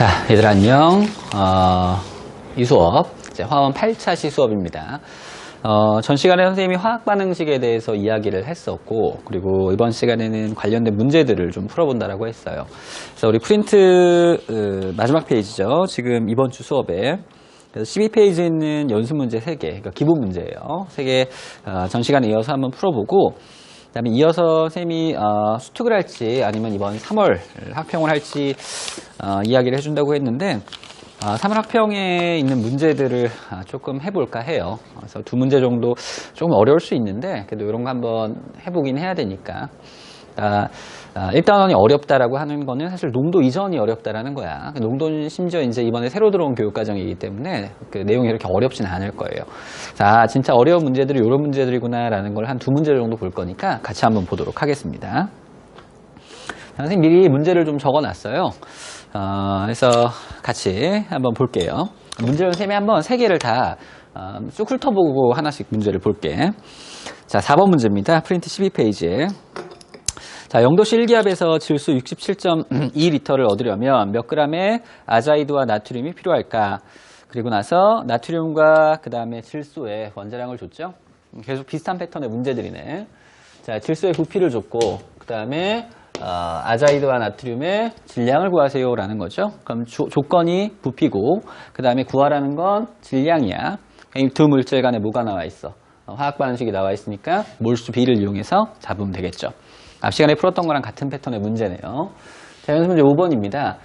자, 얘들 안녕. 이 수업 이제 화원 8차 시수업입니다. 전 시간에 선생님이 화학 반응식에 대해서 이야기를 했었고, 그리고 이번 시간에는 관련된 문제들을 좀 풀어본다라고 했어요. 그래서 우리 프린트 마지막 페이지죠. 지금 이번 주 수업에 12페이지에 있는 연습 문제 3개, 그러니까 기본 문제예요. 3개 전 시간에 이어서 한번 풀어보고, 그 다음에 이어서 쌤이 수특을 할지 아니면 이번 3월 학평을 할지 이야기를 해준다고 했는데, 3월 학평에 있는 문제들을 조금 해볼까 해요. 그래서 2문제 정도 조금 어려울 수 있는데, 그래도 이런 거 한번 해보긴 해야 되니까. 일단원이 어렵다라고 하는 거는 사실 농도 이전이 어렵다라는 거야. 농도는 심지어 이제 이번에 새로 들어온 교육과정이기 때문에 그 내용이 이렇게 어렵진 않을 거예요. 자, 진짜 어려운 문제들이 이런 문제들이구나라는 걸 한 2문제 정도 볼 거니까 같이 한번 보도록 하겠습니다. 선생님 미리 문제를 좀 적어놨어요. 그래서 같이 한번 볼게요. 문제를 선생님이 한번 3개를 다 쭉 훑어보고 하나씩 문제를 볼게. 자, 4번 문제입니다. 프린트 12페이지에. 자, 0도씨 1기압에서 질소 67.2리터를 얻으려면 몇 g의 아자이드와 나트륨이 필요할까? 그리고 나서 나트륨과 그 다음에 질소의 원자량을 줬죠? 계속 비슷한 패턴의 문제들이네. 자, 질소의 부피를 줬고, 그 다음에 아자이드와 나트륨의 질량을 구하세요 라는 거죠. 그럼 조건이 부피고, 그 다음에 구하라는 건 질량이야. 이 두 물질 간에 뭐가 나와 있어? 화학 반응식이 나와 있으니까 몰수 비를 이용해서 잡으면 되겠죠. 앞 시간에 풀었던 거랑 같은 패턴의 문제네요. 자, 연습 문제 5번입니다.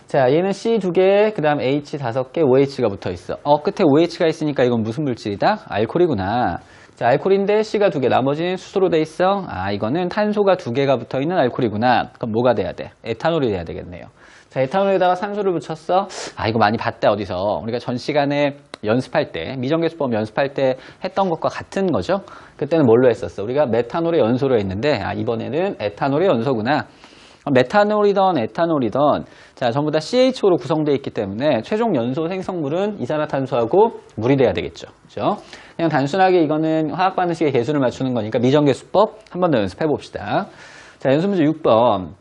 자, 얘는 C 2개, 그 다음 H 5개, OH가 붙어 있어. 끝에 OH가 있으니까 이건 무슨 물질이다? 알코올이구나. 자, 알코올인데 C가 2개, 나머지는 수소로 돼 있어. 이거는 탄소가 2개가 붙어 있는 알코올이구나. 그럼 뭐가 돼야 돼? 에탄올이 돼야 되겠네요. 자, 에탄올에다가 산소를 붙였어. 이거 많이 봤다, 어디서. 우리가 전 시간에 연습할 때, 미정계수법 연습할 때 했던 것과 같은 거죠. 그때는 뭘로 했었어? 우리가 메탄올의 연소로 했는데, 이번에는 에탄올의 연소구나. 메탄올이던 에탄올이던, 자, 전부 다 CHO로 구성되어 있기 때문에 최종 연소 생성물은 이산화탄소하고 물이 돼야 되겠죠. 그죠? 그냥 단순하게 이거는 화학 반응식의 계수를 맞추는 거니까 미정계수법 한 번 더 연습해 봅시다. 자, 연습 문제 6번.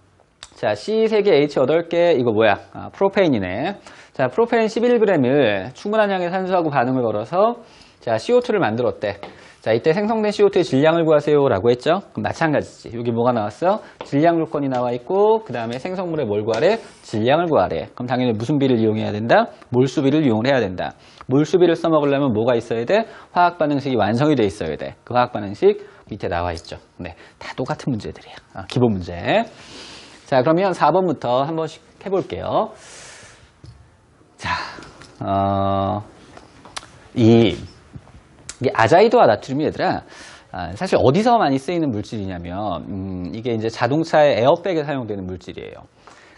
자, C 3개, H 8개, 이거 뭐야? 프로페인이네. 자, 프로페인 11g을 충분한 양의 산소하고 반응을 걸어서 자, CO2를 만들었대. 자, 이때 생성된 CO2의 질량을 구하세요 라고 했죠? 그럼 마찬가지지. 여기 뭐가 나왔어? 질량 조건이 나와 있고, 그 다음에 생성물의 뭘 구하래? 질량을 구하래. 그럼 당연히 무슨 비를 이용해야 된다? 몰수비를 이용을 해야 된다. 몰수비를 써먹으려면 뭐가 있어야 돼? 화학 반응식이 완성이 돼 있어야 돼. 그 화학 반응식 밑에 나와 있죠. 네, 다 똑같은 문제들이야. 기본 문제. 자, 그러면 4번부터 한 번씩 해볼게요. 자, 이게 아자이드와 나트륨이 얘들아, 사실 어디서 많이 쓰이는 물질이냐면, 이게 이제 자동차의 에어백에 사용되는 물질이에요.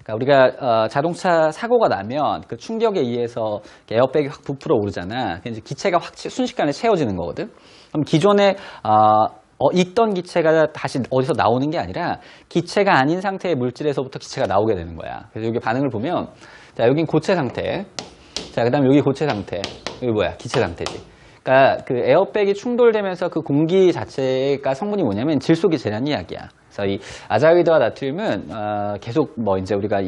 그러니까 우리가 자동차 사고가 나면 그 충격에 의해서 에어백이 확 부풀어 오르잖아. 이제 기체가 확 순식간에 채워지는 거거든. 그럼 기존에 있던 기체가 다시 어디서 나오는 게 아니라 기체가 아닌 상태의 물질에서부터 기체가 나오게 되는 거야. 그래서 여기 반응을 보면, 자, 여긴 고체 상태. 자, 그 다음 여기 고체 상태. 여기 뭐야? 기체 상태지. 그러니까 그 에어백이 충돌되면서 그 공기 자체가 성분이 뭐냐면 질소기체라는 이야기야. 그래서 이 아자이드와 나트륨은 계속 뭐 이제 우리가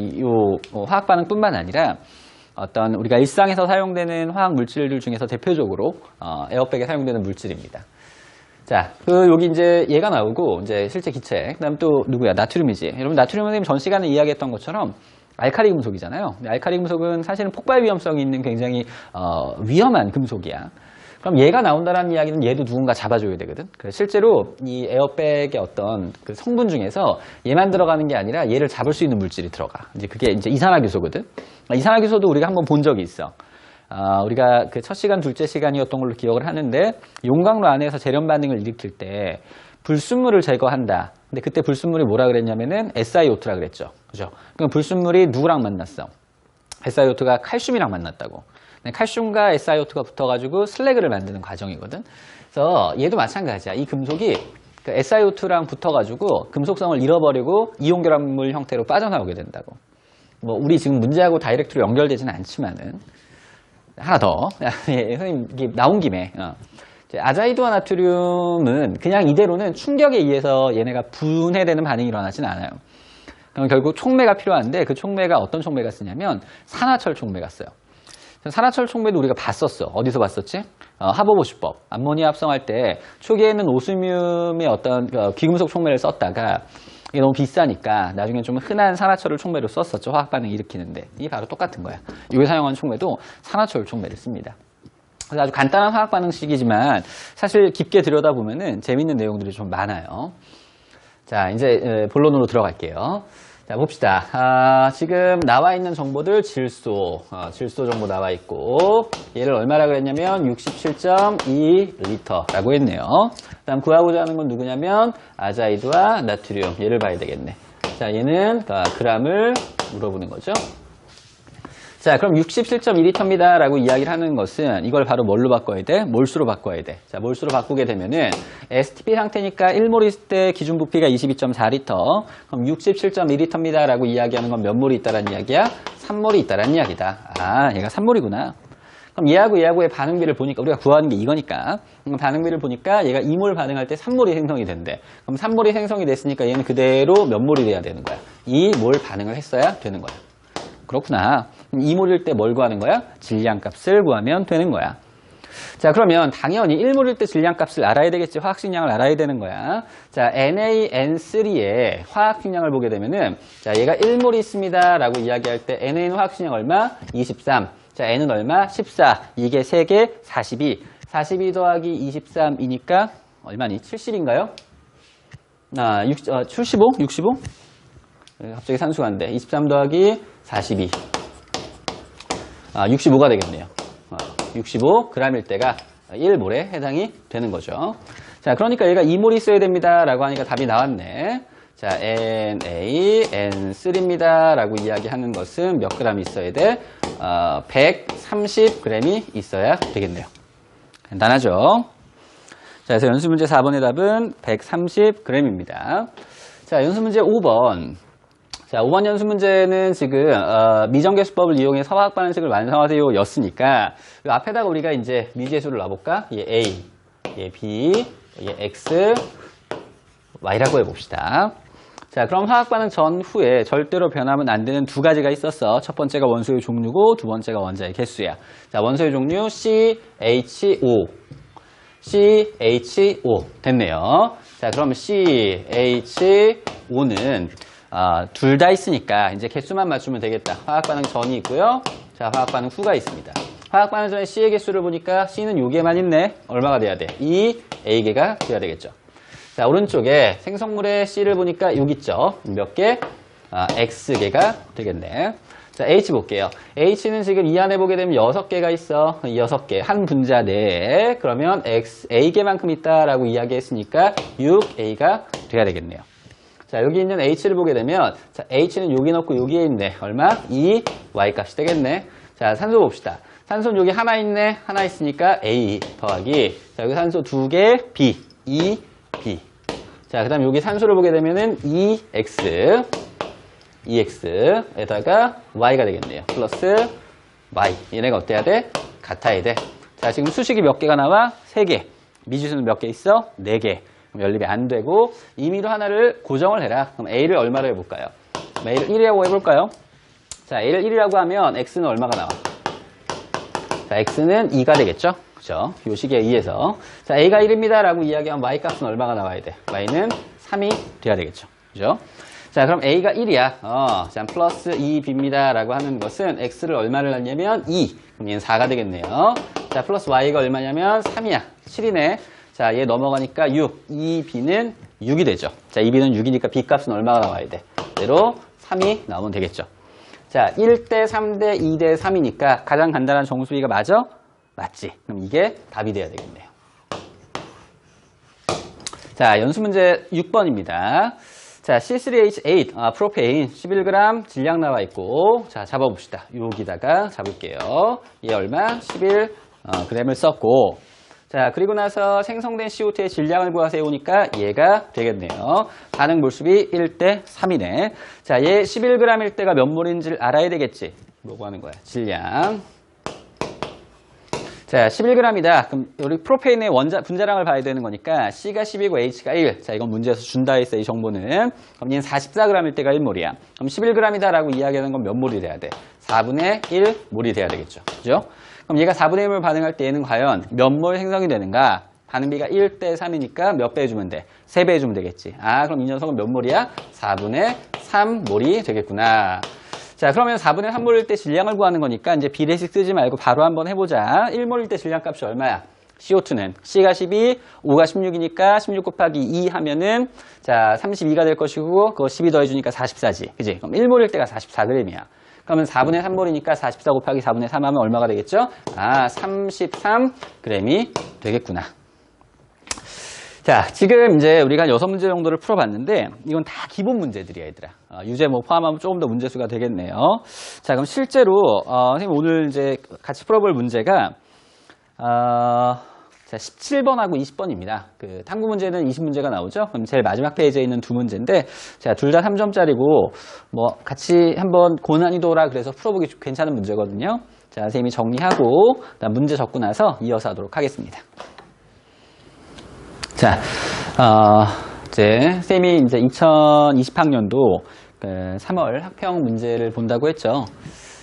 화학 반응뿐만 아니라 어떤 우리가 일상에서 사용되는 화학 물질들 중에서 대표적으로 에어백에 사용되는 물질입니다. 자, 여기 이제 얘가 나오고, 이제 실제 기체. 그 다음 또 누구야? 나트륨이지. 여러분, 나트륨 선생님 전 시간에 이야기했던 것처럼 알칼리 금속이잖아요. 알칼리 금속은 사실은 폭발 위험성이 있는 굉장히, 위험한 금속이야. 그럼 얘가 나온다는 이야기는 얘도 누군가 잡아줘야 되거든. 그래서 실제로 이 에어백의 어떤 그 성분 중에서 얘만 들어가는 게 아니라 얘를 잡을 수 있는 물질이 들어가. 이제 그게 이제 이산화규소거든. 이산화규소도 우리가 한번 본 적이 있어. 우리가 그 첫 시간, 둘째 시간이었던 걸로 기억을 하는데, 용광로 안에서 재련 반응을 일으킬 때 불순물을 제거한다. 근데 그때 불순물이 뭐라 그랬냐면은 SiO2라 그랬죠. 그죠? 그럼 불순물이 누구랑 만났어? SiO2가 칼슘이랑 만났다고. 칼슘과 SiO2가 붙어가지고 슬래그를 만드는 과정이거든. 그래서 얘도 마찬가지야. 이 금속이 그 SiO2랑 붙어가지고 금속성을 잃어버리고 이온 결합물 형태로 빠져나오게 된다고. 뭐 우리 지금 문제하고 다이렉트로 연결되지는 않지만은. 하나 더. 선생님, 이게 나온 김에. 아자이드와 나트륨은 그냥 이대로는 충격에 의해서 얘네가 분해되는 반응이 일어나진 않아요. 그럼 결국 촉매가 필요한데 그 촉매가 어떤 촉매가 쓰냐면 산화철 촉매가 써요. 산화철 촉매도 우리가 봤었어. 어디서 봤었지? 하버보시법. 암모니아 합성할 때 초기에는 오스뮴의 어떤 귀금속 촉매를 썼다가 이게 너무 비싸니까 나중에 좀 흔한 산화철을 촉매로 썼었죠. 화학 반응 일으키는데. 이게 바로 똑같은 거야. 이게 사용한 촉매도 산화철 촉매를 씁니다. 그래서 아주 간단한 화학 반응식이지만 사실 깊게 들여다보면은 재밌는 내용들이 좀 많아요. 자, 이제 본론으로 들어갈게요. 자, 봅시다. 지금 나와 있는 정보들 질소 정보 나와 있고 얘를 얼마라 그랬냐면 67.2L라고 했네요. 그다음 구하고자 하는 건 누구냐면 아자이드와 나트륨 얘를 봐야 되겠네. 자, 얘는 g을 물어보는 거죠. 자, 그럼 67.2L입니다 라고 이야기를 하는 것은 이걸 바로 뭘로 바꿔야 돼? 몰수로 바꿔야 돼. 자, 몰수로 바꾸게 되면은 STP 상태니까 1몰 있을 때 기준 부피가 22.4L. 그럼 67.2L입니다 라고 이야기하는 건 몇 몰이 있다라는 이야기야? 3몰이 있다라는 이야기다. 아, 얘가 3몰이구나. 그럼 얘하고의 반응비를 보니까 우리가 구하는 게 이거니까 반응비를 보니까 얘가 2몰 반응할 때 3몰이 생성이 된대. 그럼 3몰이 생성이 됐으니까 얘는 그대로 몇 몰이 돼야 되는 거야? 2몰 반응을 했어야 되는 거야. 그렇구나. 2몰일 때 뭘 구하는 거야? 질량값을 구하면 되는 거야. 자, 그러면 당연히 1몰일 때 질량값을 알아야 되겠지. 화학식량을 알아야 되는 거야. 자, NaN3의 화학식량을 보게 되면은 자, 얘가 1몰이 있습니다 라고 이야기할 때 Na는 화학식량 얼마? 23. 자, N은 얼마? 14. 이게 3개 42. 42 더하기 23이니까 얼마니? 70인가요? 75? 65? 갑자기 산수가 안 돼. 23 더하기 42. 65가 되겠네요. 65g일 때가 1몰에 해당이 되는 거죠. 자, 그러니까 얘가 2몰이 있어야 됩니다 라고 하니까 답이 나왔네. 자, NaN3입니다 라고 이야기하는 것은 몇 그램 있어야 돼? 130g이 있어야 되겠네요. 간단하죠? 자, 그래서 연수문제 4번의 답은 130g입니다. 자, 연수문제 5번. 자, 5번 연수 문제는 지금 미정계수법을 이용해서 화학 반응식을 완성하세요 였으니까 이 앞에다가 우리가 이제 미지의 수를 놔볼까? 얘 A, 얘 B, 얘 X, Y라고 해봅시다. 자, 그럼 화학 반응 전후에 절대로 변하면 안 되는 두 가지가 있었어. 첫 번째가 원소의 종류고 두 번째가 원자의 개수야. 자, 원소의 종류 CHO. CHO 됐네요. 자, 그럼 CHO는 둘 다 있으니까 이제 개수만 맞추면 되겠다. 화학 반응 전이 있고요. 자, 화학 반응 후가 있습니다. 화학 반응 전에 C의 개수를 보니까 C는 요 개만 있네. 얼마가 돼야 돼? 2A개가 돼야 되겠죠. 자, 오른쪽에 생성물의 C를 보니까 여기 있죠. 몇 개? X개가 되겠네. 자, H 볼게요. H는 지금 이 안에 보게 되면 6개가 있어. 6개. 한 분자 내에. 그러면 A개만큼 있다라고 이야기했으니까 6A가 돼야 되겠네요. 자, 여기 있는 H를 보게 되면 자, H는 여기 넣고 여기에 있네. 얼마? 2Y 값이 되겠네. 자, 산소 봅시다. 산소는 여기 하나 있네. 하나 있으니까 A 더하기 자, 여기 산소 2개 B, 2B. 자, 그 다음 여기 산소를 보게 되면은 2X에다가 Y가 되겠네요. 플러스 Y. 얘네가 어때야 돼? 같아야 돼. 자, 지금 수식이 몇 개가 나와? 3개. 미지수는 몇 개 있어? 4개. 그럼 연립이 안 되고 임의로 하나를 고정을 해라. 그럼 A를 얼마로 해볼까요? A를 1이라고 해볼까요? 자, A를 1이라고 하면 X는 얼마가 나와? 자, X는 2가 되겠죠? 그죠? 요 식에 2에서. 자, A가 1입니다 라고 이야기하면 Y 값은 얼마가 나와야 돼? Y는 3이 돼야 되겠죠? 그죠? 자, 그럼 A가 1이야. 자, 플러스 2B입니다 라고 하는 것은 X를 얼마를 낳냐면 2. 그럼 얘는 4가 되겠네요. 자, 플러스 Y가 얼마냐면 3이야. 7이네. 자, 얘 넘어가니까 6. 2B는 6이 되죠. 자, 2B는 6이니까 B 값은 얼마가 나와야 돼? 그대로 3이 나오면 되겠죠. 자, 1대 3대 2대 3이니까 가장 간단한 정수비가 맞아? 맞지. 그럼 이게 답이 돼야 되겠네요. 자, 연수 문제 6번입니다. 자, C3H8, 프로페인 11g 질량 나와 있고, 자, 잡아봅시다. 여기다가 잡을게요. 얘 얼마? 11g을 썼고, 자, 그리고 나서 생성된 CO2의 질량을 구하세요니까 얘가 되겠네요. 반응 몰수비 1대 3이네. 자, 얘 11g일 때가 몇 몰인지를 알아야 되겠지. 뭐 구하는 거야? 질량. 자, 11g이다. 그럼 우리 프로페인의 분자량을 봐야 되는 거니까 C가 10이고 H가 1. 자, 이건 문제에서 준다 했어, 이 정보는. 그럼 얘는 44g일 때가 1몰이야. 그럼 11g이다라고 이야기하는 건 몇 몰이 돼야 돼? 4분의 1몰이 돼야 되겠죠. 그죠? 그럼 얘가 4분의 1몰 반응할 때 얘는 과연 몇 몰 생성이 되는가? 반응비가 1대 3이니까 몇 배 해주면 돼? 3배 해주면 되겠지. 아, 그럼 이 녀석은 몇 몰이야? 4분의 3몰이 되겠구나. 자, 그러면 4분의 3몰일 때 질량을 구하는 거니까 이제 비례식 쓰지 말고 바로 한번 해보자. 1몰일 때 질량값이 얼마야? CO2는 C가 12, O가 16이니까 16 곱하기 2 하면은 자 32가 될 것이고 그거 12 더해주니까 44지. 그지? 그럼 1몰일 때가 44g이야. 그러면 4분의 3몰이니까 44 곱하기 4분의 3 하면 얼마가 되겠죠? 아, 33g이 되겠구나. 자, 지금 이제 우리가 한 6문제 정도를 풀어봤는데 이건 다 기본 문제들이야, 얘들아. 유제 뭐 포함하면 조금 더 문제수가 되겠네요. 자, 그럼 실제로 선생님 오늘 이제 같이 풀어볼 문제가 자, 17번하고 20번입니다. 그 탐구 문제는 20문제가 나오죠. 그럼 제일 마지막 페이지에 있는 두 문제인데 자, 둘 다 3점짜리고 뭐 같이 한번 고난이도라 그래서 풀어보기 괜찮은 문제거든요. 자, 선생님이 정리하고 그다음 문제 적고 나서 이어서 하도록 하겠습니다. 자, 이제 쌤이 이제 2020학년도 그 3월 학평 문제를 본다고 했죠.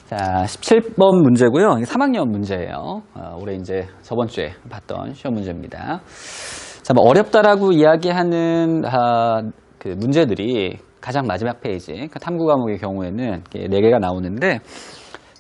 자, 17번 문제고요. 3학년 문제예요. 올해 이제 저번 주에 봤던 시험 문제입니다. 자, 뭐 어렵다라고 이야기하는 그 문제들이 가장 마지막 페이지, 그 탐구 과목의 경우에는 4개가 나오는데.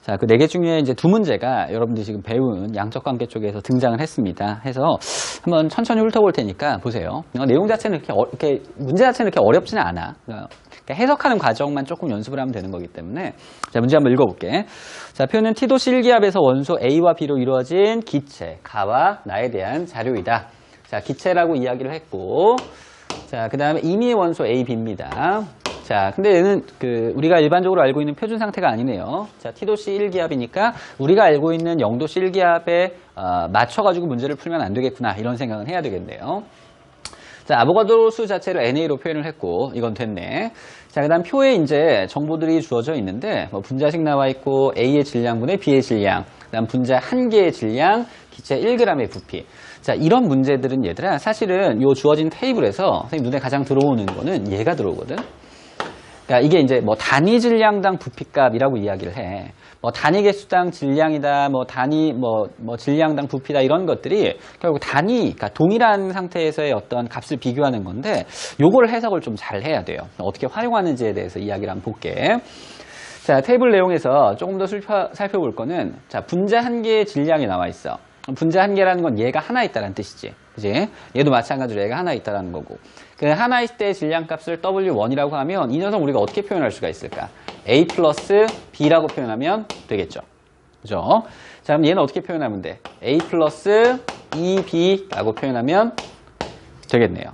자, 그 4개 중에 이제 2문제가 여러분들이 지금 배운 양적 관계 쪽에서 등장을 했습니다. 해서 한번 천천히 훑어볼 테니까 보세요. 내용 자체는 이렇게 문제 자체는 이렇게 어렵지는 않아. 그러니까 해석하는 과정만 조금 연습을 하면 되는 거기 때문에. 자, 문제 한번 읽어볼게. 자, 표는 T도시 1기압에서 원소 A와 B로 이루어진 기체, 가와 나에 대한 자료이다. 자, 기체라고 이야기를 했고, 자, 그 다음에 임의의 원소 A, B입니다. 자, 근데 얘는 우리가 일반적으로 알고 있는 표준 상태가 아니네요. 자, T도시 1기압이니까 우리가 알고 있는 0도시 1기압에 맞춰가지고 문제를 풀면 안 되겠구나. 이런 생각은 해야 되겠네요. 자, 아보가드로 수 자체를 NA로 표현을 했고, 이건 됐네. 자, 그 다음 표에 이제 정보들이 주어져 있는데, 뭐 분자식 나와 있고, A의 질량분의 B의 질량, 그 다음 분자 1개의 질량, 기체 1g의 부피. 자, 이런 문제들은 얘들아, 사실은 요 주어진 테이블에서 선생님 눈에 가장 들어오는 거는 얘가 들어오거든. 그러니까 이게 이제 뭐 단위 질량당 부피값이라고 이야기를 해. 뭐 단위 개수당 질량이다, 뭐 단위 뭐 질량당 부피다 이런 것들이 결국 단위, 그러니까 동일한 상태에서의 어떤 값을 비교하는 건데 요걸 해석을 좀 잘 해야 돼요. 어떻게 활용하는지에 대해서 이야기를 한번 볼게. 자, 테이블 내용에서 조금 더 살펴볼 거는 자, 분자 1개의 질량이 나와 있어. 분자 1개라는 건 얘가 하나 있다는 뜻이지. 그지? 얘도 마찬가지로 얘가 하나 있다는 거고. 그 하나 있을 때 질량값을 W1이라고 하면 이 녀석 우리가 어떻게 표현할 수가 있을까? A 플러스 B라고 표현하면 되겠죠. 그죠? 자, 그럼 얘는 어떻게 표현하면 돼? A 플러스 2B라고 표현하면 되겠네요.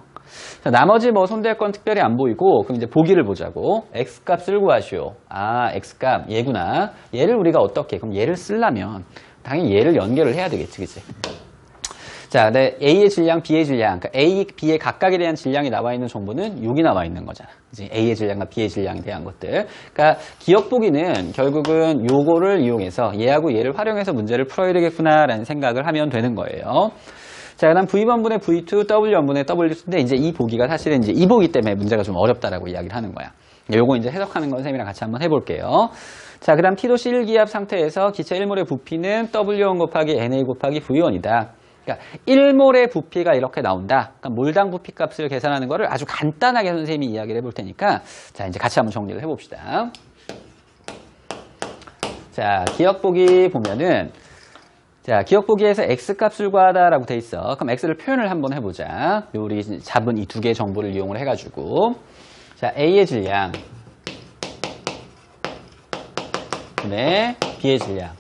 자, 나머지 뭐 손댈 건 특별히 안 보이고, 그럼 이제 보기를 보자고. X값을 구하시오. 아, X값, 얘구나. 얘를 우리가 어떻게, 그럼 얘를 쓰려면, 당연히 얘를 연결을 해야 되겠지, 그치? 자, 근데 A의 질량, B의 질량, 그러니까 A, B의 각각에 대한 질량이 나와 있는 정보는 여기 나와 있는 거잖아. 그치? A의 질량과 B의 질량에 대한 것들. 그러니까 기억 보기는 결국은 요거를 이용해서 얘하고 얘를 활용해서 문제를 풀어야 되겠구나라는 생각을 하면 되는 거예요. 자, 그 다음 V1분의 V2, W1분의 W2인데 이제 이 보기가 사실은 이제 이 보기 때문에 문제가 좀 어렵다라고 이야기를 하는 거야. 요거 이제 해석하는 건 쌤이랑 같이 한번 해볼게요. 자, 그 다음 T도시 1기압 상태에서 기체 1몰의 부피는 W1 곱하기 NA 곱하기 V1이다. 그러니까 1몰의 부피가 이렇게 나온다. 그러니까 몰당 부피 값을 계산하는 거를 아주 간단하게 선생님이 이야기를 해볼 테니까 자, 이제 같이 한번 정리를 해봅시다. 자, 기억보기 보면은 자, 기억보기에서 X값을 구하다라고 돼 있어. 그럼 X를 표현을 한번 해보자. 우리 잡은 이 두 개의 정보를 이용을 해가지고 자, A의 질량 네, B의 질량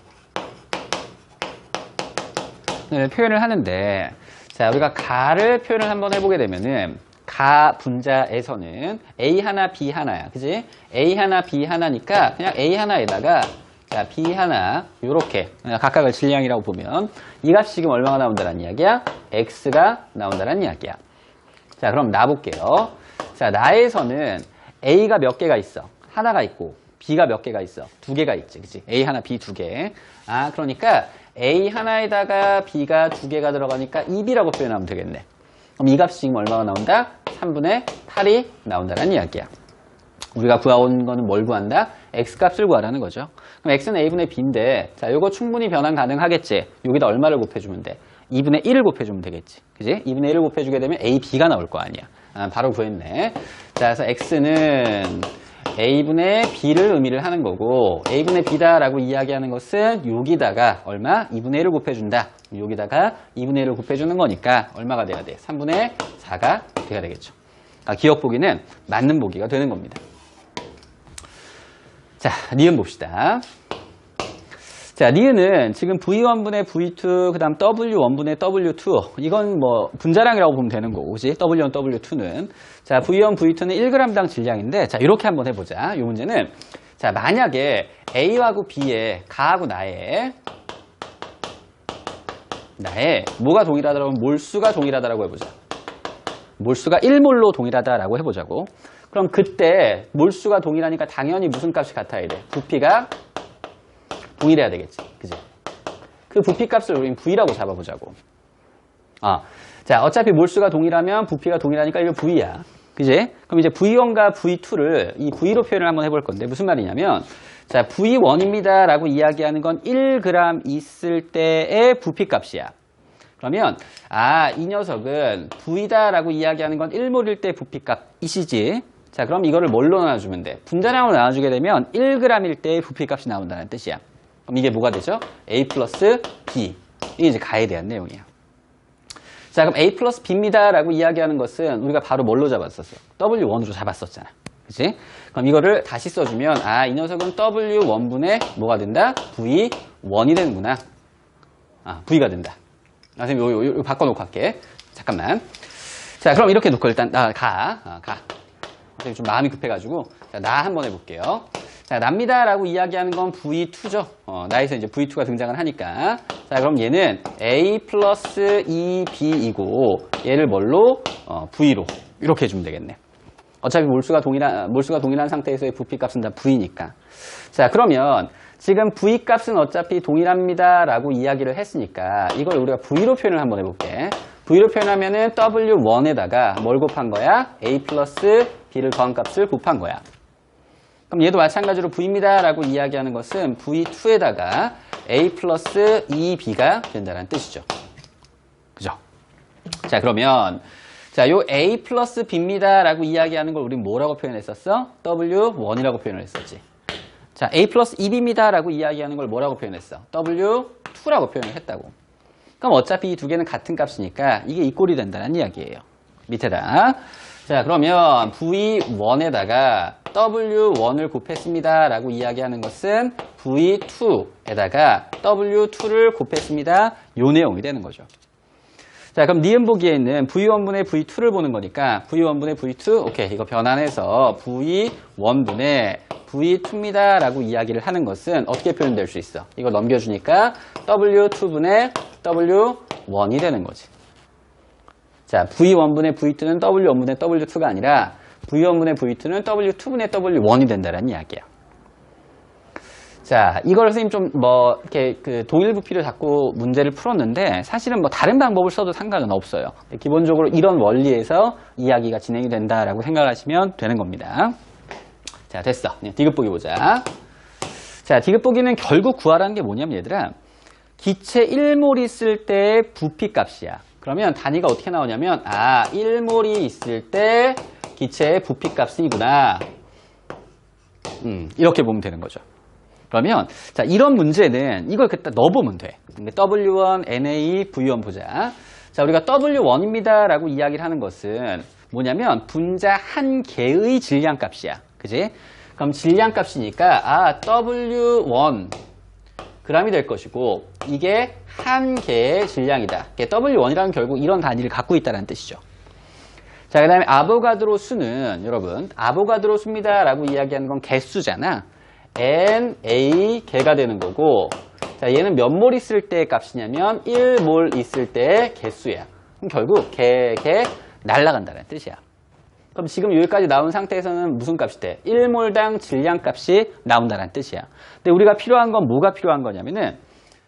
표현을 하는데 자, 우리가 가를 표현을 한번 해보게 되면은 가 분자에서는 A 하나 B 하나야. 그지? A 하나 B 하나니까 그냥 A 하나에다가 자, B 하나 요렇게 각각을 질량이라고 보면 이 값이 지금 얼마가 나온다는 이야기야? X가 나온다는 이야기야. 자, 그럼 나 볼게요. 자, 나에서는 A가 몇 개가 있어? 하나가 있고 B가 몇 개가 있어? 두 개가 있지. 그치? A 하나 B 두 개. 아, 그러니까 A 하나에다가 B가 2개가 들어가니까 2B라고 표현하면 되겠네. 그럼 이 값이 지금 얼마가 나온다? 3분의 8이 나온다는 이야기야. 우리가 구해온 거는 뭘 구한다? X값을 구하라는 거죠. 그럼 X는 A분의 B인데, 자, 요거 충분히 변환 가능하겠지? 여기다 얼마를 곱해주면 돼? 2분의 1을 곱해주면 되겠지. 그지? 2분의 1을 곱해주게 되면 A, B가 나올 거 아니야. 바로 구했네. 자, 그래서 X는 A분의 B를 의미를 하는 거고, A분의 B다라고 이야기하는 것은 여기다가 얼마? 2분의 1을 곱해준다. 여기다가 2분의 1을 곱해주는 거니까 얼마가 돼야 돼? 3분의 4가 돼야 되겠죠. 기억 보기는 맞는 보기가 되는 겁니다. 자, 니은 봅시다. 자, 니은은 지금 V1분의 V2, 그 다음 W1분의 W2. 이건 뭐 분자량이라고 보면 되는 거고, 그지? W1, W2는. 자, V1, V2는 1g당 질량인데, 자, 이렇게 한번 해보자. 이 문제는, 자, 만약에 A하고 B의 가하고 나의 뭐가 동일하다고 하면 몰수가 동일하다라고 해보자. 몰수가 1몰로 동일하다라고 해보자고. 그럼 그때 몰수가 동일하니까 당연히 무슨 값이 같아야 돼? 부피가 동일해야 되겠지. 그지? 그 부피 값을 우린 V라고 잡아보자고. 자, 어차피 몰수가 동일하면 부피가 동일하니까 이거 V야. 그지? 그럼 이제 V1과 V2를 이 V로 표현을 한번 해볼 건데 무슨 말이냐면, 자, V1입니다 라고 이야기하는 건 1g 있을 때의 부피 값이야. 그러면 이 녀석은 V다라고 이야기하는 건 1몰일 때 부피 값이시지. 자, 그럼 이거를 뭘로 나눠주면 돼? 분자량으로 나눠주게 되면 1g일 때의 부피 값이 나온다는 뜻이야. 그럼 이게 뭐가 되죠? A 플러스 B. 이게 이제 가에 대한 내용이야. 자, 그럼 A 플러스 B입니다 라고 이야기하는 것은 우리가 바로 뭘로 잡았었어? W1으로 잡았었잖아. 그치? 그럼 이거를 다시 써주면, 이 녀석은 W1분의 뭐가 된다? V1이 되는구나. V가 된다. 선생님, 요 바꿔놓고 할게. 잠깐만. 자, 그럼 이렇게 놓고 일단, 가. 선생님 좀 마음이 급해가지고, 자, 나 한번 해볼게요. 자, 납니다라고 이야기하는 건 V2죠. 나에서 이제 V2가 등장을 하니까. 자, 그럼 얘는 A 플러스 2B이고, 얘를 뭘로? V로. 이렇게 해주면 되겠네. 어차피 몰수가 동일한 상태에서의 부피 값은 다 V니까. 자, 그러면 지금 V 값은 어차피 동일합니다라고 이야기를 했으니까 이걸 우리가 V로 표현을 한번 해볼게. V로 표현하면은 W1에다가 뭘 곱한 거야? A 플러스 B를 더한 값을 곱한 거야. 그럼 얘도 마찬가지로 V입니다라고 이야기하는 것은 V2에다가 A 플러스 2B가 된다는 뜻이죠. 그죠? 자, 그러면 자, 요 A 플러스 B입니다라고 이야기하는 걸 우린 뭐라고 표현했었어? W1이라고 표현을 했었지. 자, A 플러스 2B입니다라고 이야기하는 걸 뭐라고 표현했어? W2라고 표현을 했다고. 그럼 어차피 이 두 개는 같은 값이니까 이게 이 꼴이 된다는 이야기예요. 밑에다. 자, 그러면 V1에다가 W1을 곱했습니다 라고 이야기하는 것은 V2에다가 W2를 곱했습니다. 요 내용이 되는 거죠. 자, 그럼 니은 보기에 있는 V1분의 V2를 보는 거니까 V1분의 V2, 오케이, 이거 변환해서 V1분의 V2입니다 라고 이야기를 하는 것은 어떻게 표현될 수 있어? 이거 넘겨주니까 W2분의 W1이 되는 거지. 자, V1분의 V2는 W1분의 W2가 아니라 V1분의 V2는 W2분의 W1이 된다는 이야기야. 자, 이걸 선생님 좀 이렇게 동일 부피를 잡고 문제를 풀었는데 사실은 다른 방법을 써도 상관은 없어요. 기본적으로 이런 원리에서 이야기가 진행이 된다라고 생각하시면 되는 겁니다. 자, 됐어. 디귿 보기 보자. 자, 디귿 보기는 결국 구하라는 게 뭐냐면 얘들아, 기체 1몰 있을 때 부피 값이야. 그러면 단위가 어떻게 나오냐면 1몰이 있을 때 기체의 부피 값이구나. 이렇게 보면 되는 거죠. 그러면 자, 이런 문제는 이걸 그때 넣어보면 돼. W1, NA, V1 보자. 자, 우리가 W1입니다 라고 이야기를 하는 것은 뭐냐면 분자 한 개의 질량 값이야. 그지? 그럼 질량 값이니까 W1 g이 될 것이고 이게 한 개의 질량이다. W1이라는 결국 이런 단위를 갖고 있다는 뜻이죠. 자, 그 다음에 아보가드로 수는 여러분 아보가드로 수입니다 라고 이야기하는 건 개수잖아. NA 개가 되는 거고, 자, 얘는 몇 몰 있을 때의 값이냐면 1몰 있을 때의 개수야. 그럼 결국 개 날아간다는 뜻이야. 그럼 지금 여기까지 나온 상태에서는 무슨 값이 돼? 1몰당 질량 값이 나온다는 뜻이야. 근데 우리가 필요한 건 뭐가 필요한 거냐면은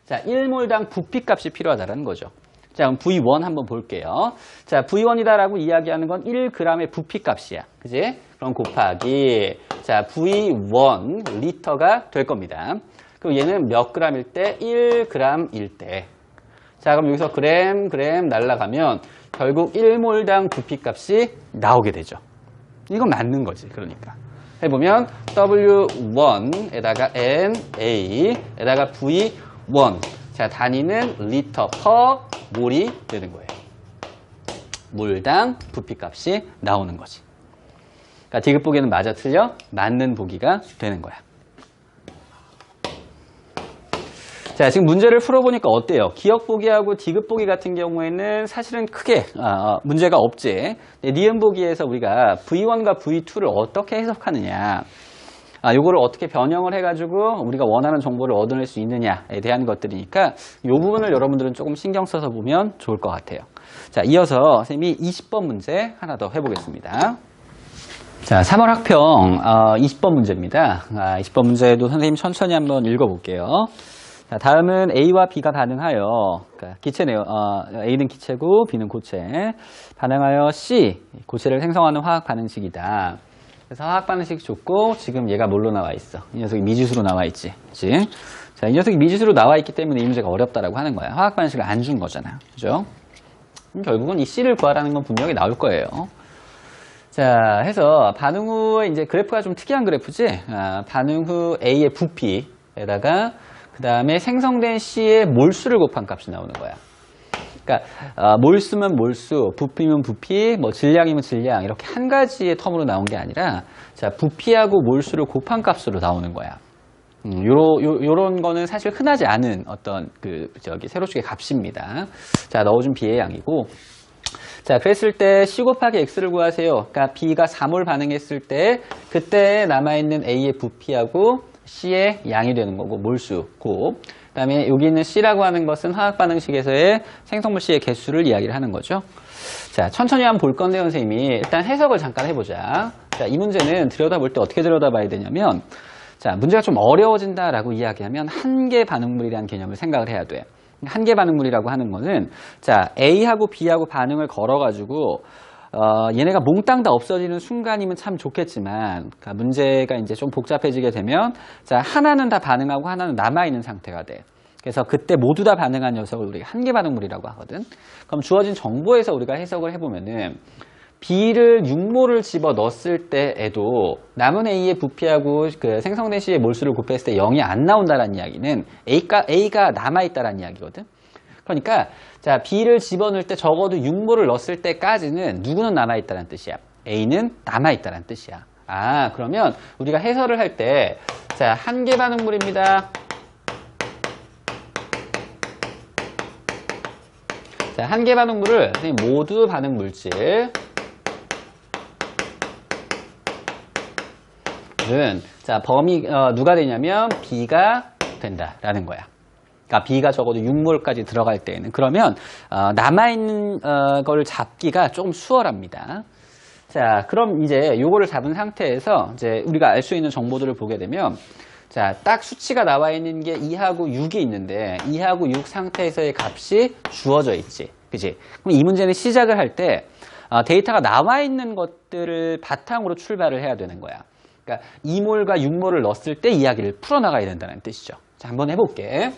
자, 1몰당 부피값이 필요하다는 거죠. 자, 그럼 V1 한번 볼게요. 자, V1이다라고 이야기하는 건 1g의 부피값이야. 그지? 그럼 곱하기, 자, V1 리터가 될 겁니다. 그럼 얘는 몇 g일 때? 1g일 때. 자, 그럼 여기서 그램 날라가면 결국 1몰당 부피값이 나오게 되죠. 이건 맞는 거지, 그러니까. 해보면 W1에다가 NA에다가 V1. 자, 단위는 리터 퍼 몰이 되는 거예요. 몰당 부피값이 나오는 거지. 그러니까 디귿 보기는 맞아 틀려? 맞는 보기가 되는 거야. 자, 지금 문제를 풀어보니까 어때요? 기억 보기하고 디귿 보기 같은 경우에는 사실은 크게 문제가 없지. 니은 보기에서 우리가 V1과 V2를 어떻게 해석하느냐, 요거를 어떻게 변형을 해가지고 우리가 원하는 정보를 얻어낼 수 있느냐에 대한 것들이니까 이 부분을 여러분들은 조금 신경 써서 보면 좋을 것 같아요. 자, 이어서 선생님이 20번 문제 하나 더 해보겠습니다. 자, 3월 학평 20번 문제입니다. 20번 문제도 선생님 천천히 한번 읽어볼게요. 자, 다음은 A와 B가 반응하여, 그러니까 기체네요. A는 기체고 B는 고체. 반응하여 C, 고체를 생성하는 화학 반응식이다. 그래서 화학 반응식 줬고 지금 얘가 뭘로 나와 있어? 이 녀석이 미지수로 나와 있지. 그치? 자, 이 녀석이 미지수로 나와 있기 때문에 이 문제가 어렵다라고 하는 거야. 화학 반응식을 안 준 거잖아. 그죠? 결국은 이 C를 구하라는 건 분명히 나올 거예요. 자, 해서 반응 후에 이제 그래프가 좀 특이한 그래프지. 반응 후 A의 부피에다가 그 다음에 생성된 C의 몰수를 곱한 값이 나오는 거야. 그러니까 몰수면 몰수, 부피면 부피, 뭐 질량이면 질량 이렇게 한 가지의 텀으로 나온 게 아니라 자, 부피하고 몰수를 곱한 값으로 나오는 거야. 요런 거는 사실 흔하지 않은 어떤 세로축의 값입니다. 자, 넣어준 B의 양이고. 자, 그랬을 때 C 곱하기 X를 구하세요. 그러니까 B가 3몰 반응했을 때 그때 남아있는 A의 부피하고 C의 양이 되는 거고, 몰수 곱. 그 다음에 여기 있는 C라고 하는 것은 화학 반응식에서의 생성물 C의 개수를 이야기를 하는 거죠. 자, 천천히 한번 볼 건데요, 선생님이. 일단 해석을 잠깐 해보자. 자, 이 문제는 들여다볼 때 어떻게 들여다봐야 되냐면, 자, 문제가 좀 어려워진다라고 이야기하면 한계 반응물이라는 개념을 생각을 해야 돼. 한계 반응물이라고 하는 거는, 자, A하고 B하고 반응을 걸어가지고, 얘네가 몽땅 다 없어지는 순간이면 참 좋겠지만, 그러니까 문제가 이제 좀 복잡해지게 되면, 자, 하나는 다 반응하고 하나는 남아있는 상태가 돼. 그래서 그때 모두 다 반응한 녀석을 우리가 한계 반응물이라고 하거든. 그럼 주어진 정보에서 우리가 해석을 해보면은, B를 6몰을 집어 넣었을 때에도 남은 A의 부피하고 그 생성된 C의 몰수를 곱했을 때 0이 안 나온다는 이야기는 A가 남아있다는 이야기거든. 그러니까 자, B를 집어넣을 때 적어도 6몰을 넣었을 때까지는 누구는 남아있다는 뜻이야? A는 남아있다는 뜻이야. 그러면 우리가 해설을 할 때 자, 한계 반응물입니다. 자, 한계 반응물을 모두 반응물질 자, 범위 누가 되냐면 B가 된다라는 거야. 그러니까 B가 적어도 6몰까지 들어갈 때에는 그러면 남아있는 걸 잡기가 조금 수월합니다. 자, 그럼 이제 요거를 잡은 상태에서 이제 우리가 알 수 있는 정보들을 보게 되면 자, 딱 수치가 나와 있는 게 2하고 6이 있는데 2하고 6 상태에서의 값이 주어져 있지. 그치? 그럼 이 문제는 시작을 할 때 데이터가 나와 있는 것들을 바탕으로 출발을 해야 되는 거야. 그러니까 2몰과 6몰을 넣었을 때 이야기를 풀어나가야 된다는 뜻이죠. 자, 한번 해볼게.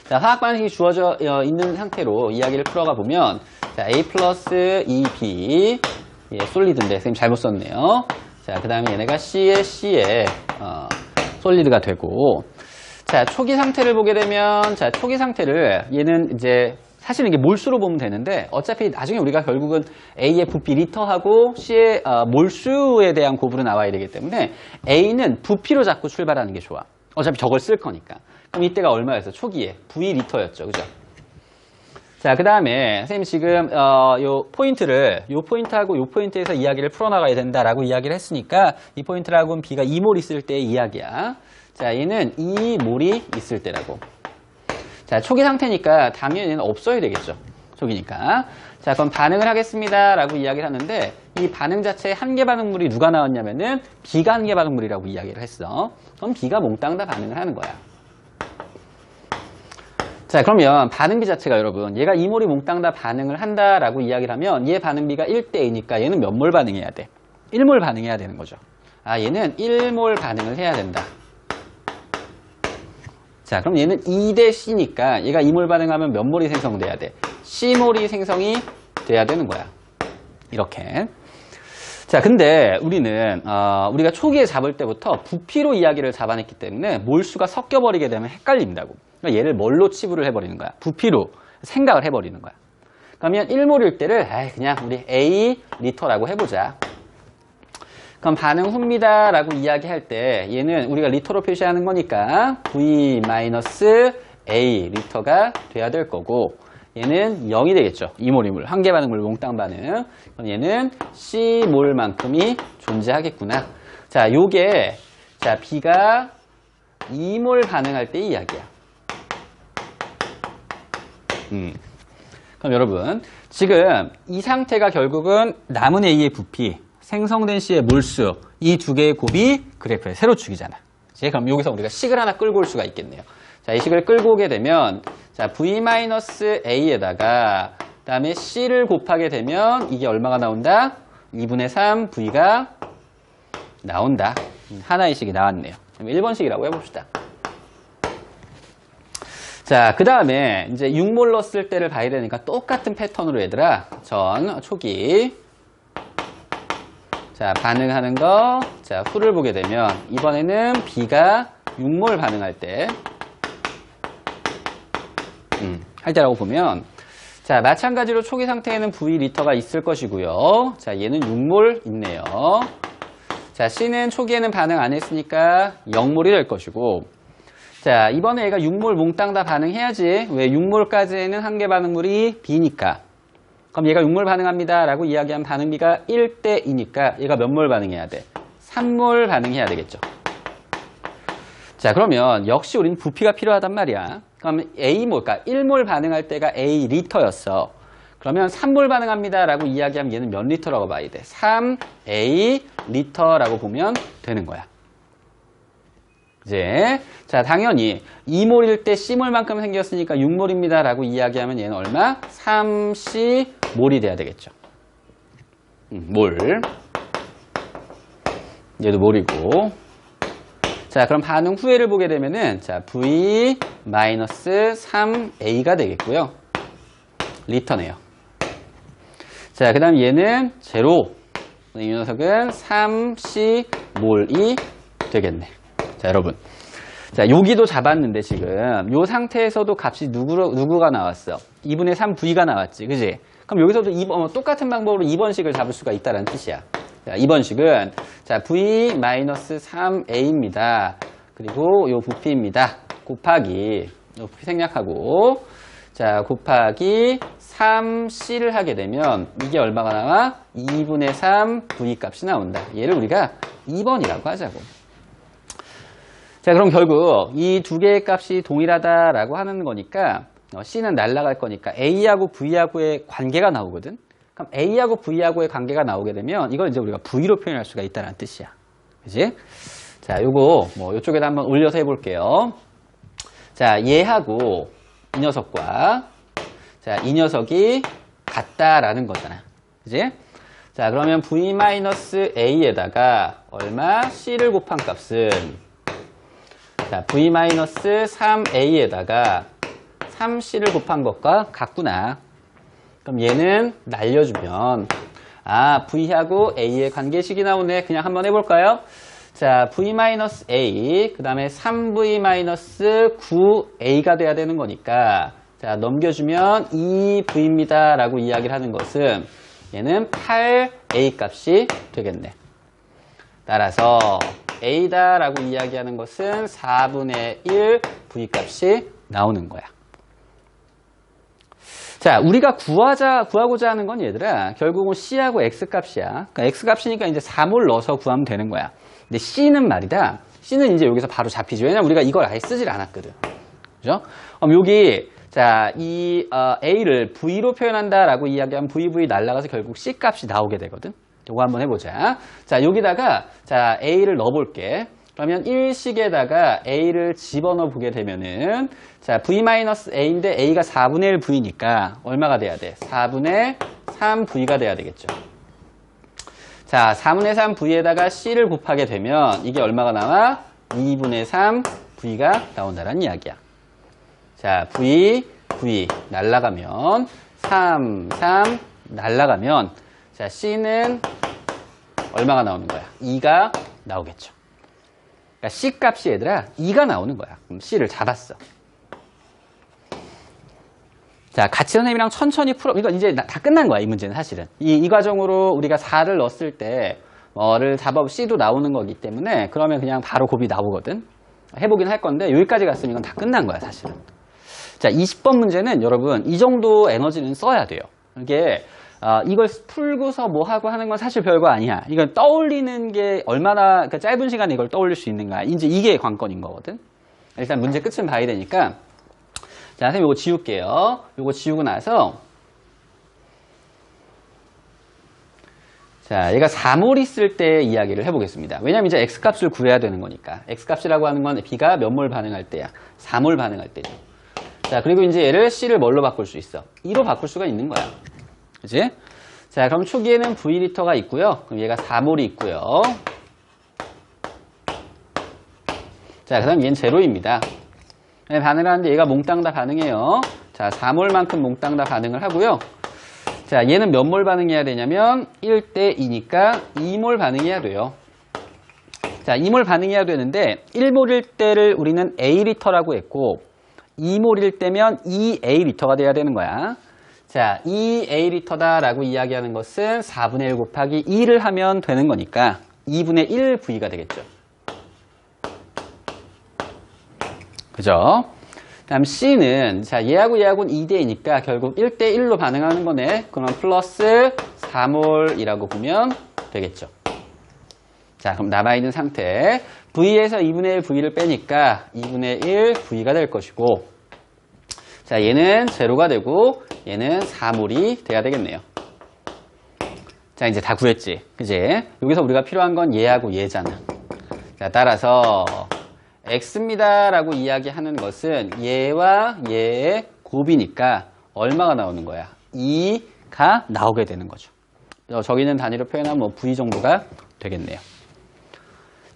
자, 화학 반응식이 주어져 있는 상태로 이야기를 풀어가 보면 자, A 플러스 2B 솔리드인데 선생님 잘못 썼네요. 자, 그 다음에 얘네가 C에 솔리드가 되고 자, 초기 상태를 보게 되면 자, 초기 상태를 얘는 이제 사실은 이게 몰수로 보면 되는데 어차피 나중에 우리가 결국은 A의 부피 리터하고 C의 몰수에 대한 곱으로 나와야 되기 때문에 A는 부피로 자꾸 출발하는 게 좋아. 어차피 저걸 쓸 거니까. 그럼 이때가 얼마였어? 초기에 V 리터였죠. 그죠? 자, 그 다음에 선생님 지금 요 포인트하고 요 포인트에서 이야기를 풀어나가야 된다라고 이야기를 했으니까 이 포인트라고는 B가 2몰 있을 때의 이야기야. 자, 얘는 2몰이 있을 때라고. 자, 초기 상태니까 당연히 없어야 되겠죠. 초기니까. 자, 그럼 반응을 하겠습니다. 라고 이야기를 하는데 이 반응 자체에 한계 반응물이 누가 나왔냐면은 B가 한계 반응물이라고 이야기를 했어. 그럼 B가 몽땅 다 반응을 하는 거야. 자, 그러면 반응비 자체가 여러분, 얘가 이몰이 몽땅 다 반응을 한다라고 이야기를 하면 얘 반응비가 1대2니까 얘는 몇 몰 반응해야 돼? 1몰 반응해야 되는 거죠. 아, 얘는 1몰 반응을 해야 된다. 자, 그럼 얘는 2대 C니까 얘가 2몰 반응하면 몇 몰이 생성돼야 돼? C몰이 생성이 돼야 되는 거야. 이렇게. 자, 근데 우리는 우리가 초기에 잡을 때부터 부피로 이야기를 잡아냈기 때문에 몰수가 섞여버리게 되면 헷갈린다고. 그러니까 얘를 뭘로 치부를 해버리는 거야? 부피로 생각을 해버리는 거야. 그러면 1몰일 때를 그냥 우리 A 리터라고 해보자. 그럼 반응 후입니다 라고 이야기할 때 얘는 우리가 리터로 표시하는 거니까 V-A 리터가 돼야 될 거고, 얘는 0이 되겠죠. 2몰, 2몰. 한개 반응물 몽땅 반응. 그럼 얘는 C몰만큼이 존재하겠구나. 자, 요게, 자, B가 2몰 반응할 때 이야기야. 그럼 여러분, 지금 이 상태가 결국은 남은 A의 부피, 생성된 C의 몰수, 이 두 개의 곱이 그래프의 세로축이잖아. 그럼 여기서 우리가 식을 하나 끌고 올 수가 있겠네요. 자, 이 식을 끌고 오게 되면, 자, V-A에다가, 그 다음에 C를 곱하게 되면, 이게 얼마가 나온다? 2분의 3 V가 나온다. 하나의 식이 나왔네요. 그럼 1번식이라고 해봅시다. 자, 그 다음에 이제 6몰 넣었을 때를 봐야 되니까 똑같은 패턴으로 얘들아, 전, 초기. 자, 반응하는 거, 자, 후를 보게 되면, 이번에는 B가 6몰 반응할 때, 할 때라고 보면, 자, 마찬가지로 초기 상태에는 V리터가 있을 것이고요. 자, 얘는 6몰 있네요. 자, C는 초기에는 반응 안 했으니까 0몰이 될 것이고, 자, 이번에 얘가 6몰 몽땅 다 반응해야지. 왜? 6몰까지는 한개 반응물이 B니까. 그럼 얘가 6몰 반응합니다 라고 이야기한 반응비가 1대2니까 얘가 몇 몰 반응해야 돼? 3몰 반응해야 되겠죠. 자, 그러면 역시 우리는 부피가 필요하단 말이야. 그럼 A몰, 그러니까 1몰 반응할 때가 A 리터였어. 그러면 3몰 반응합니다 라고 이야기하면 얘는 몇 리터라고 봐야 돼? 3A 리터라고 보면 되는 거야. 이제, 자, 당연히 2몰일 때 C몰만큼 생겼으니까 6몰입니다 라고 이야기하면 얘는 얼마? 3C몰이 돼야 되겠죠. 몰. 얘도 몰이고. 자, 그럼 반응 후에를 보게 되면은, 자, V-3A가 되겠고요. 리터네요. 자, 그 다음 얘는 제로. 이 녀석은 3C몰이 되겠네. 자, 여러분. 자, 여기도 잡았는데 지금 요 상태에서도 값이 누구가 나왔어? 2분의 3V가 나왔지. 그지? 그럼 여기서도 똑같은 방법으로 2번식을 잡을 수가 있다는 뜻이야. 자, 2번식은 자, V-3A입니다. 그리고 요 부피입니다. 곱하기 요 부피 생략하고, 자, 곱하기 3C를 하게 되면 이게 얼마가 나와? 2분의 3 V 값이 나온다. 얘를 우리가 2번이라고 하자고. 자, 그럼 결국 이 두 개의 값이 동일하다라고 하는 거니까 C는 날아갈 거니까 A하고 V하고의 관계가 나오거든. 그럼 A하고 V하고의 관계가 나오게 되면 이걸 이제 우리가 V로 표현할 수가 있다는 뜻이야. 그지? 자, 요거 요쪽에다 한번 올려서 해볼게요. 자, 얘하고 이 녀석과 자, 이 녀석이 같다라는 거잖아. 그지? 자, 그러면 V-A에다가 얼마? C를 곱한 값은 자, V-3A에다가 3C를 곱한 것과 같구나. 그럼 얘는 날려주면, 아, V하고 A의 관계식이 나오네. 그냥 한번 해볼까요? 자, V-A, 그 다음에 3V-9A가 돼야 되는 거니까, 자, 넘겨주면 2V입니다. 라고 이야기를 하는 것은, 얘는 8A 값이 되겠네. 따라서, A다라고 이야기하는 것은 4분의 1 V값이 나오는 거야. 자, 우리가 구하고자 하는 건 얘들아, 결국은 C하고 X값이야. 그러니까 X값이니까 이제 4몰 넣어서 구하면 되는 거야. 근데 C는 말이다. C는 이제 여기서 바로 잡히지. 왜냐면 우리가 이걸 아예 쓰질 않았거든. 그죠? 그럼 여기, 자, 이 A를 V로 표현한다라고 이야기하면 VV 날라가서 결국 C값이 나오게 되거든. 요거 한번 해보자. 자, 여기다가, 자, A를 넣어볼게. 그러면 1식에다가 A를 집어넣어 보게 되면은, 자, V-A인데 A가 4분의 1 V니까 얼마가 돼야 돼? 4분의 3 V가 돼야 되겠죠. 자, 4분의 3 V에다가 C를 곱하게 되면 이게 얼마가 나와? 2분의 3 V가 나온다는 이야기야. 자, V 날라가면 3 날라가면, 자, C는 얼마가 나오는 거야? 2가 나오겠죠. 그러니까 C 값이 얘들아 2가 나오는 거야. 그럼 C를 잡았어. 자, 같이 선생님이랑 천천히 풀어. 이거 이제 다 끝난 거야, 이 문제는 사실은. 이 과정으로 우리가 4를 넣었을 때 뭐를 잡아 C도 나오는 거기 때문에 그러면 그냥 바로 곱이 나오거든. 해보긴 할 건데 여기까지 갔으면 이건 다 끝난 거야, 사실은. 자, 20번 문제는 여러분 이 정도 에너지는 써야 돼요. 이게 이걸 풀고서 뭐 하고 하는 건 사실 별거 아니야. 이건 떠올리는 게 얼마나 짧은 시간에 이걸 떠올릴 수 있는가. 이제 이게 관건인 거거든. 일단 문제 끝은 봐야 되니까. 자, 선생님 이거 지울게요. 이거 지우고 나서, 자, 얘가 4몰 있을 때 이야기를 해보겠습니다. 왜냐면 이제 X값을 구해야 되는 거니까. X값이라고 하는 건 B가 몇 몰 반응할 때야? 4몰 반응할 때죠. 자, 그리고 이제 얘를 C를 뭘로 바꿀 수 있어? 2로 바꿀 수가 있는 거야. 그치? 자, 그럼 초기에는 V리터가 있고요. 그럼 얘가 4몰이 있고요. 자, 그 다음 얘는 제로입니다. 반응을 하는데 얘가 몽땅 다 반응해요. 자, 4몰만큼 몽땅 다 반응을 하고요. 자, 얘는 몇 몰 반응해야 되냐면 1대 2니까 2몰 반응해야 돼요. 자, 2몰 반응해야 되는데 1몰일 때를 우리는 A리터라고 했고 2몰일 때면 2A리터가 돼야 되는 거야. 자, 2A리터다라고 이야기하는 것은 4분의 1 곱하기 2를 하면 되는 거니까 2분의 1 V가 되겠죠. 그죠? 다음 C는, 자, 얘하고 얘하고는 2대2니까 결국 1대1로 반응하는 거네. 그러면 플러스 4몰이라고 보면 되겠죠. 자, 그럼 남아있는 상태. V에서 2분의 1 V를 빼니까 2분의 1 V가 될 것이고, 자, 얘는 제로가 되고, 얘는 4몰이 돼야 되겠네요. 자, 이제 다 구했지. 그지? 여기서 우리가 필요한 건 얘하고 얘잖아. 자, 따라서, X입니다 라고 이야기하는 것은 얘와 얘의 곱이니까 얼마가 나오는 거야? 2가 나오게 되는 거죠. 저기는 단위로 표현하면 뭐 V 정도가 되겠네요.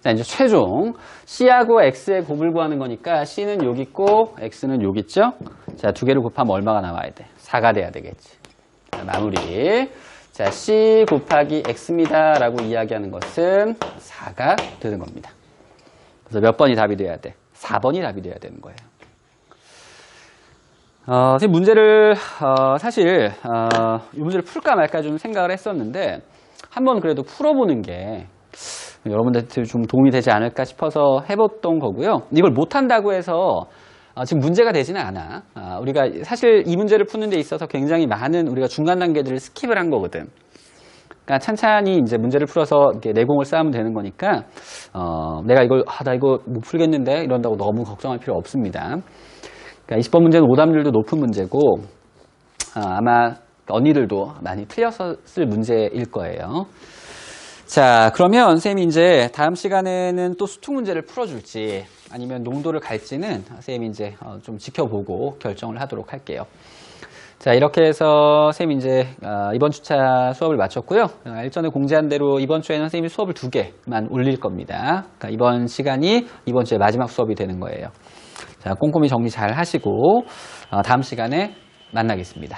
자, 이제 최종 C하고 X의 곱을 구하는 거니까 C는 여기 있고 X는 여기 있죠? 자, 두 개를 곱하면 얼마가 나와야 돼? 4가 돼야 되겠지. 자, 마무리. 자, C 곱하기 X입니다 라고 이야기하는 것은 4가 되는 겁니다. 그래서 몇 번이 답이 돼야 돼? 4번이 답이 돼야 되는 거예요. 선생님 문제를 사실 이 문제를 풀까 말까 좀 생각을 했었는데 한번 그래도 풀어보는 게 여러분들한테 좀 도움이 되지 않을까 싶어서 해봤던 거고요. 이걸 못한다고 해서 지금 문제가 되지는 않아. 우리가 사실 이 문제를 푸는 데 있어서 굉장히 많은 우리가 중간 단계들을 스킵을 한 거거든. 그러니까 찬찬히 이제 문제를 풀어서 이렇게 내공을 쌓으면 되는 거니까 내가 이걸 나 이거 못 풀겠는데 이런다고 너무 걱정할 필요 없습니다. 그러니까 20번 문제는 오답률도 높은 문제고 아마 언니들도 많이 틀렸을 문제일 거예요. 자, 그러면 선생님이 이제 다음 시간에는 또 수특 문제를 풀어줄지 아니면 농도를 갈지는 선생님이 이제 좀 지켜보고 결정을 하도록 할게요. 자, 이렇게 해서 선생님이 이제 이번 주차 수업을 마쳤고요. 일전에 공지한 대로 이번 주에는 선생님이 수업을 2개만 올릴 겁니다. 그러니까 이번 시간이 이번 주에 마지막 수업이 되는 거예요. 자, 꼼꼼히 정리 잘 하시고 다음 시간에 만나겠습니다.